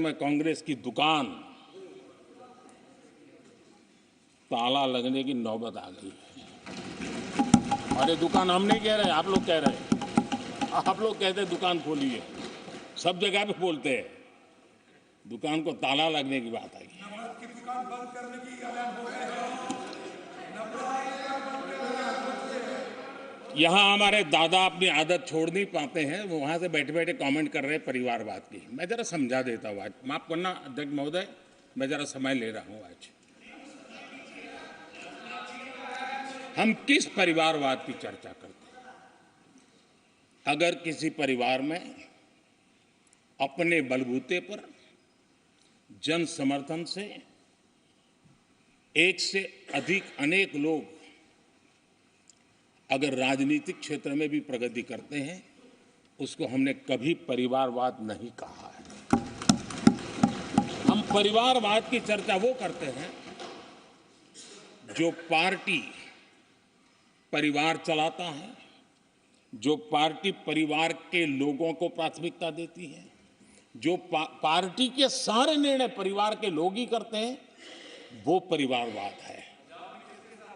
में कांग्रेस की दुकान ताला लगने की नौबत आ गई है। और ये दुकान हम नहीं कह रहे, आप लोग कह रहे हैं। आप लोग कहते हैं दुकान खोलिए, सब जगह पे बोलते हैं। दुकान को ताला लगने की बात आई। दुकान बंद करने की ऐलान हो गया है। यहाँ हमारे दादा अपनी आदत छोड़ नहीं पाते हैं, वो वहां से बैठे बैठे कमेंट कर रहे हैं परिवारवाद की। मैं जरा समझा देता हूँ आज, माफ करना अध्यक्ष महोदय, मैं जरा समय ले रहा हूँ आज। हम किस परिवारवाद की चर्चा करते हैं? अगर किसी परिवार में अपने बलबूते पर जन समर्थन से एक से अधिक अनेक लोग अगर राजनीतिक क्षेत्र में भी प्रगति करते हैं, उसको हमने कभी परिवारवाद नहीं कहा है। हम परिवारवाद की चर्चा वो करते हैं जो पार्टी परिवार चलाता है, जो पार्टी परिवार के लोगों को प्राथमिकता देती है, जो पार्टी के सारे निर्णय परिवार के लोग ही करते हैं, वो परिवारवाद है।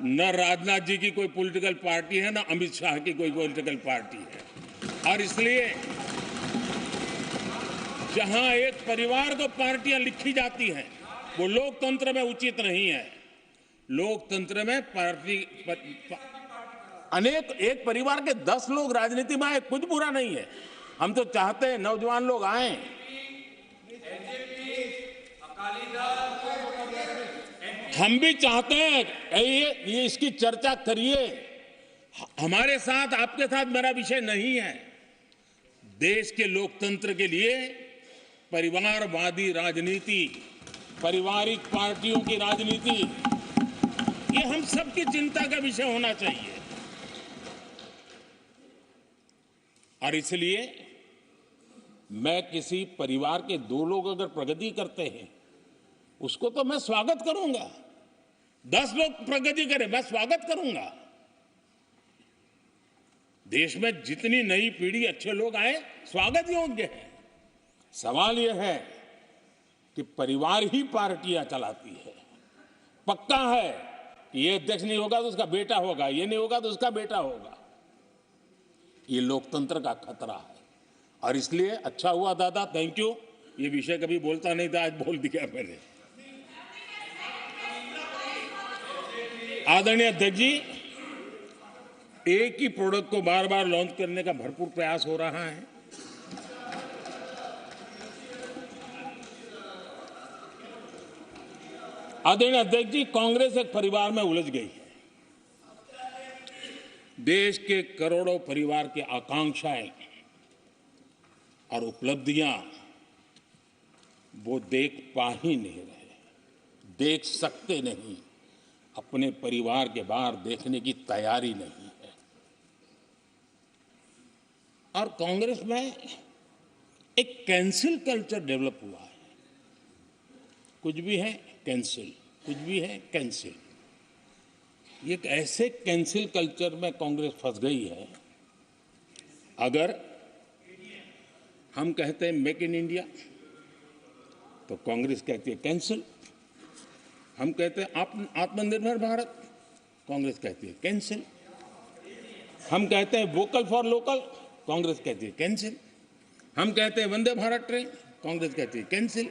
न राजनाथ जी की कोई पॉलिटिकल पार्टी है, न अमित शाह की कोई पॉलिटिकल पार्टी है। और इसलिए जहां एक परिवार को पार्टियां लिखी जाती हैं, वो लोकतंत्र में उचित नहीं है। लोकतंत्र में पार्टी अनेक एक परिवार के 10 लोग राजनीति में आए, कुछ बुरा नहीं है। हम तो चाहते हैं नौजवान लोग आए। हम भी चाहते हैं ये इसकी चर्चा करिए। हमारे साथ, आपके साथ मेरा विषय नहीं है। देश के लोकतंत्र के लिए परिवारवादी राजनीति, पारिवारिक पार्टियों की राजनीति, ये हम सबकी चिंता का विषय होना चाहिए। और इसलिए मैं किसी परिवार के 2 लोग अगर प्रगति करते हैं, उसको तो मैं स्वागत करूंगा। 10 लोग प्रगति करें, मैं स्वागत करूंगा। देश में जितनी नई पीढ़ी अच्छे लोग आए, स्वागत योग्य है। सवाल यह है कि परिवार ही पार्टियां चलाती है। पक्का है कि ये अध्यक्ष नहीं होगा तो उसका बेटा होगा, ये नहीं होगा तो उसका बेटा होगा। ये लोकतंत्र का खतरा है। और इसलिए अच्छा हुआ दादा, थैंक यू। ये विषय कभी बोलता नहीं था, आज बोल दिया मैंने। आदरणीय अध्यक्ष जी, एक ही प्रोडक्ट को बार बार लॉन्च करने का भरपूर प्रयास हो रहा है। आदरणीय अध्यक्ष जी, कांग्रेस एक परिवार में उलझ गई है। देश के करोड़ों परिवार की आकांक्षाएं और उपलब्धियां वो देख पा ही नहीं रहे, देख सकते नहीं। अपने परिवार के बाहर देखने की तैयारी नहीं है। और कांग्रेस में एक कैंसिल कल्चर डेवलप हुआ है। कुछ भी है कैंसिल, कुछ भी है कैंसिल। ये एक ऐसे कैंसिल कल्चर में कांग्रेस फंस गई है। अगर हम कहते हैं मेक इन इंडिया, तो कांग्रेस कहती है कैंसिल। हम कहते हैं आत्मनिर्भर भारत, कांग्रेस कहती है कैंसिल। हम कहते हैं वोकल फॉर लोकल, कांग्रेस कहती है कैंसिल। हम कहते हैं वंदे भारत ट्रेन, कांग्रेस कहती है कैंसिल।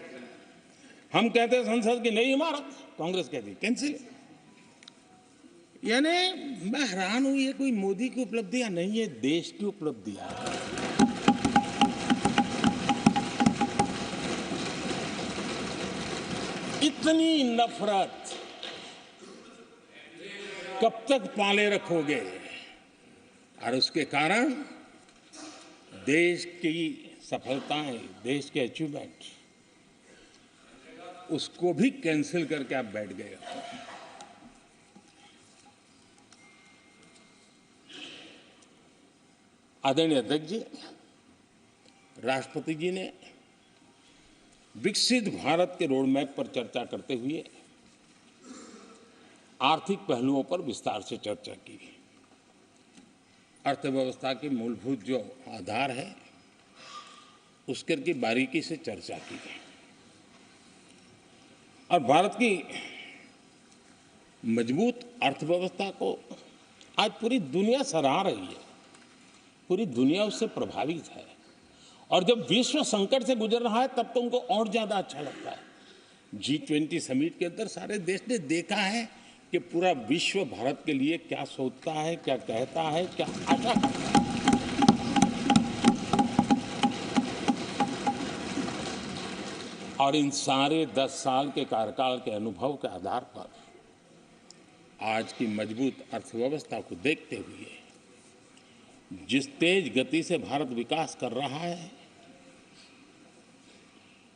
हम कहते हैं संसद की नई इमारत, कांग्रेस कहती है कैंसिल। यानी मैं हैरान हूं, ये कोई मोदी की उपलब्धियां नहीं है, देश की उपलब्धियां है। इतनी नफरत कब तक पाले रखोगे? और उसके कारण देश की सफलताएं, देश के अचीवमेंट, उसको भी कैंसिल करके आप बैठ गए हो। आदरणीय अध्यक्ष जी, राष्ट्रपति जी ने विकसित भारत के रोड मैप पर चर्चा करते हुए आर्थिक पहलुओं पर विस्तार से चर्चा की। अर्थव्यवस्था के मूलभूत जो आधार है, उसके की बारीकी से चर्चा की। और भारत की मजबूत अर्थव्यवस्था को आज पूरी दुनिया सराह रही है, पूरी दुनिया उससे प्रभावित है। और जब विश्व संकट से गुजर रहा है तब तो उनको और ज्यादा अच्छा लगता है। G20 समिट के अंदर सारे देश ने देखा है कि पूरा विश्व भारत के लिए क्या सोचता है, क्या कहता है, क्या आशा करता है। और इन सारे 10 साल के कार्यकाल के अनुभव के आधार पर आज की मजबूत अर्थव्यवस्था को देखते हुए जिस तेज गति से भारत विकास कर रहा है,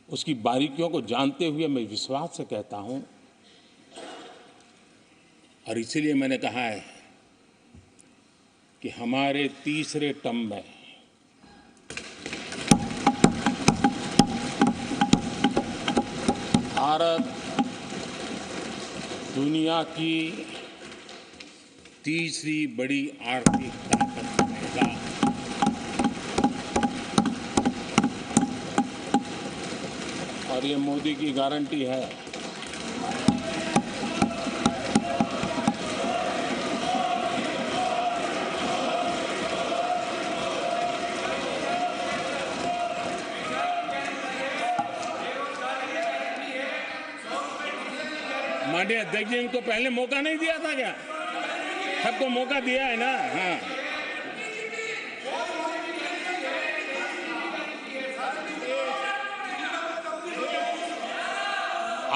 उसकी बारीकियों को जानते हुए मैं विश्वास से कहता हूं, और इसीलिए मैंने कहा है कि हमारे तीसरे टर्म में भारत दुनिया की तीसरी बड़ी आर्थिक ताकत बनेगा। और ये मोदी की गारंटी है। माननीय अध्यक्ष जी, इनको पहले मौका नहीं दिया था क्या? सबको मौका दिया है ना? हाँ,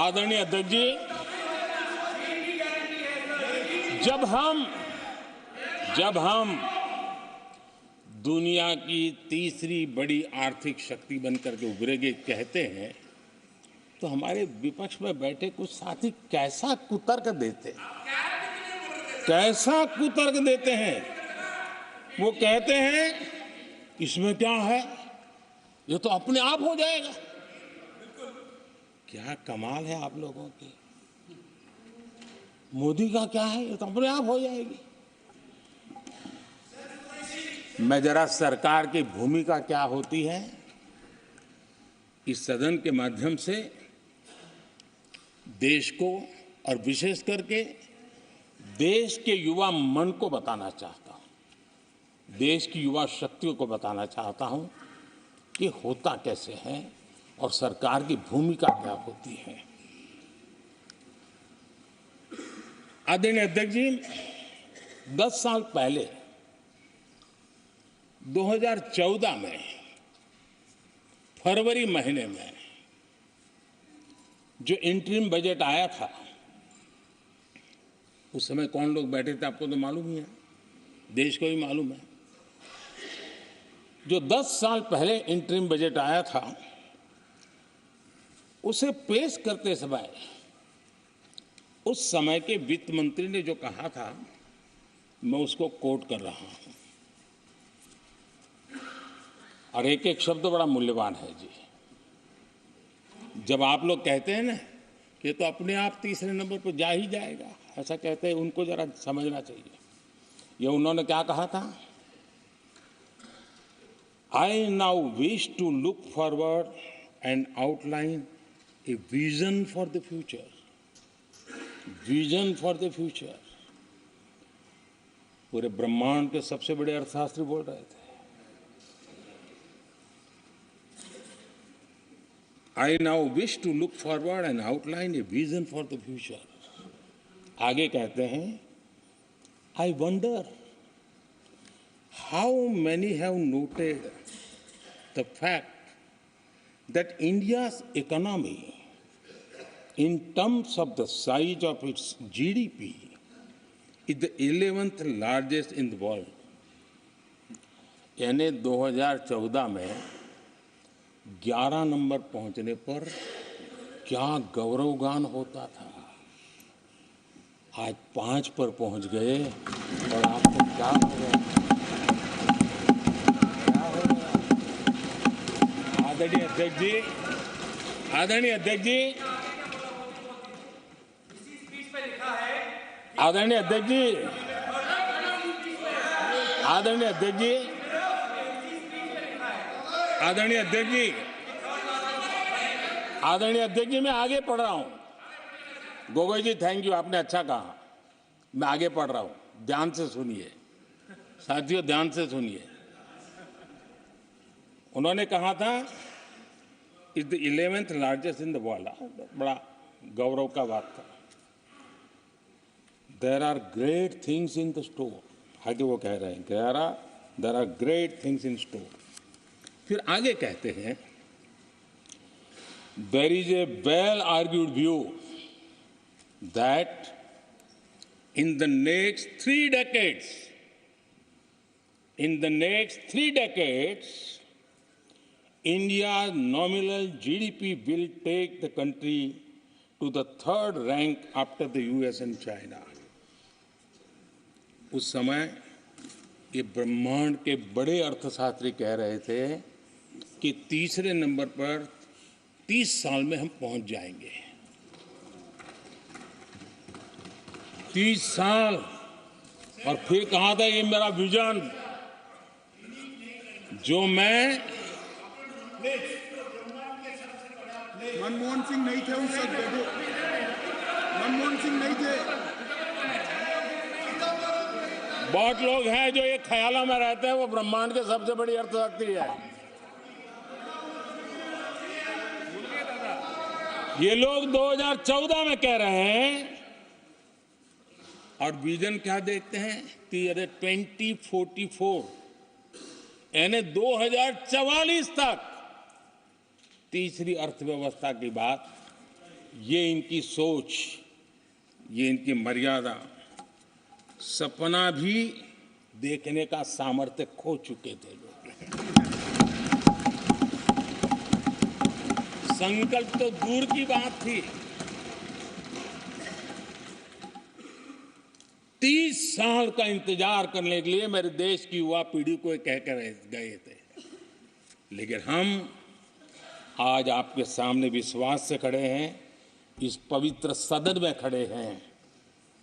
आदरणीय अध्यक्ष जी, जब हम दुनिया की तीसरी बड़ी आर्थिक शक्ति बनकर के उभरेंगे कहते हैं, तो हमारे विपक्ष में बैठे कुछ साथी कैसा कुतर्क देते हैं। वो कहते हैं इसमें क्या है, ये तो अपने आप हो जाएगा। क्या कमाल है आप लोगों की। मोदी का क्या है, ये तो अपने आप हो जाएगी। मैं जरा सरकार की भूमिका क्या होती है इस सदन के माध्यम से देश को और विशेष करके देश के युवा मन को बताना चाहता हूं, देश की युवा शक्तियों को बताना चाहता हूं कि होता कैसे है और सरकार की भूमिका क्या होती है। आदरणीय अध्यक्ष जी, 10 साल पहले 2014 में फरवरी महीने में जो इंटरिम बजट आया था, उस समय कौन लोग बैठे थे आपको तो मालूम ही है, देश को भी मालूम है। जो 10 साल पहले इंटरिम बजट आया था, उसे पेश करते समय उस समय के वित्त मंत्री ने जो कहा था, मैं उसको कोट कर रहा हूं, और एक एक शब्द बड़ा मूल्यवान है जी। जब आप लोग कहते हैं ना कि तो अपने आप तीसरे नंबर पर जा ही जाएगा, ऐसा कहते हैं, उनको जरा समझना चाहिए। ये उन्होंने क्या कहा था, I now wish to look forward and outline a vision for the future. Vision for the future. पूरे ब्रह्मांड के सबसे बड़े अर्थशास्त्री बोल रहे थे। I now wish to look forward and outline a vision for the future. आगे कहते हैं, I wonder how many have noted the fact that India's economy, in terms of the size of its GDP, is the 11th largest in the world. यानी 2014 में 11 number पहुंचने पर क्या गौरवगान होता था। आज 5 पर पहुंच गए और आपको क्या हो गया? आदरणीय अध्यक्ष जी, आदरणीय अध्यक्ष जी, आदरणीय अध्यक्ष जी, आदरणीय अध्यक्ष जी, आदरणीय अध्यक्ष जी, आदरणीय अध्यक्ष जी, मैं आगे पढ़ रहा हूं। गोगोई जी थैंक यू, आपने अच्छा कहा। मैं आगे पढ़ रहा हूं, ध्यान से सुनिए साथियों, ध्यान से सुनिए। उन्होंने कहा था is the 11th largest in the world. बड़ा गौरव का बात था। There are great things in the store. आगे वो कह रहे हैं there are great things in store. फिर आगे कहते हैं there is a well argued view that in the next 3 decades, India's nominal GDP will take the country to the 3rd rank after the US and China. उस समय ये ब्रह्मांड के बड़े अर्थशास्त्री कह रहे थे कि तीसरे नंबर पर 30 साल में हम पहुंच जाएंगे। 30 साल। और फिर कहा था ये मेरा विजन जो मैं मनमोहन सिंह नहीं थे उस वक्त, देखो मनमोहन सिंह नहीं थे। बहुत लोग हैं जो ये ख्यालों में रहते हैं वो ब्रह्मांड के सबसे बड़ी अर्थशक्ति है। ये लोग 2014 में कह रहे हैं और विजन क्या देखते हैं 2044 यानी 2044 तक तीसरी अर्थव्यवस्था की बात। ये इनकी सोच, ये इनकी मर्यादा, सपना भी देखने का सामर्थ्य खो चुके थे लोग। संकल्प तो दूर की बात थी। 30 साल का इंतजार करने के लिए मेरे देश की युवा पीढ़ी को कह कर गए थे, लेकिन हम आज आपके सामने विश्वास से खड़े हैं, इस पवित्र सदन में खड़े हैं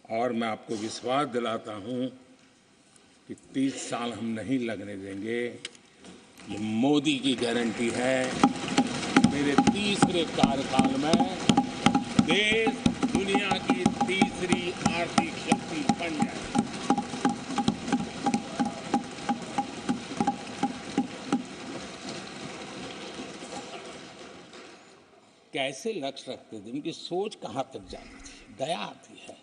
और मैं आपको विश्वास दिलाता हूं कि 30 साल हम नहीं लगने देंगे। ये मोदी की गारंटी है। मेरे तीसरे कार्यकाल में देश दुनिया की तीसरी आर्थिक शक्ति बन जाए। कैसे लक्ष्य रखते थे, उनकी सोच कहां तक जाती थी, दया आती है।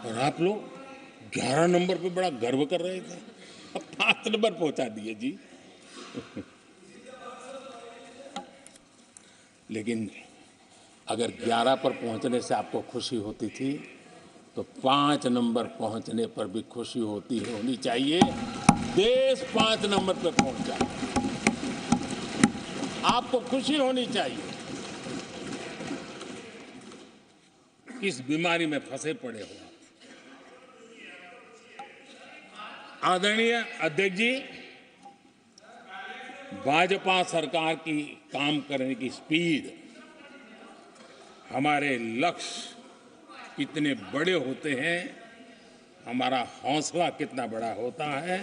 और आप लोग 11 नंबर पे बड़ा गर्व कर रहे थे, अब 5 नंबर पहुंचा दिए जी। लेकिन अगर 11 पर पहुंचने से आपको खुशी होती थी तो 5 नंबर पहुंचने पर भी खुशी होनी चाहिए। देश 5 नंबर पर पहुंचा, आपको खुशी होनी चाहिए। किस बीमारी में फंसे पड़े हो आप। आदरणीय अध्यक्ष जी, भाजपा सरकार की काम करने की स्पीड, हमारे लक्ष्य कितने बड़े होते हैं, हमारा हौसला कितना बड़ा होता है,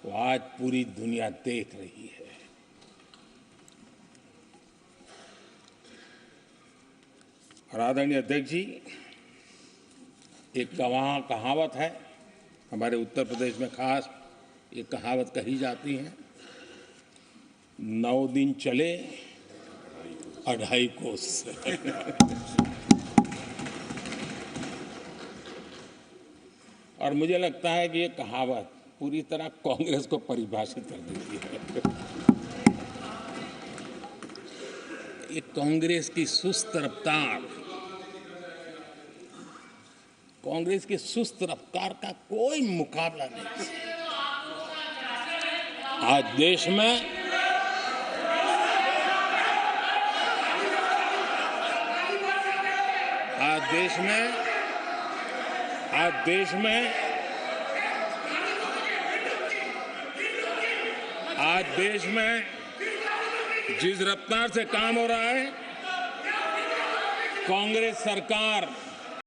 वो आज पूरी दुनिया देख रही है। और आदरणीय अध्यक्ष जी, एक कहावत है हमारे उत्तर प्रदेश में, खास एक कहावत कही जाती है, 9 दिन चले 2.5 कोस। और मुझे लगता है कि ये कहावत पूरी तरह कांग्रेस को परिभाषित कर देती है। ये कांग्रेस की सुस्त रफ्तार, कांग्रेस की सुस्त रफ्तार का कोई मुकाबला नहीं। आज देश में जिस रफ्तार से काम हो रहा है, कांग्रेस सरकार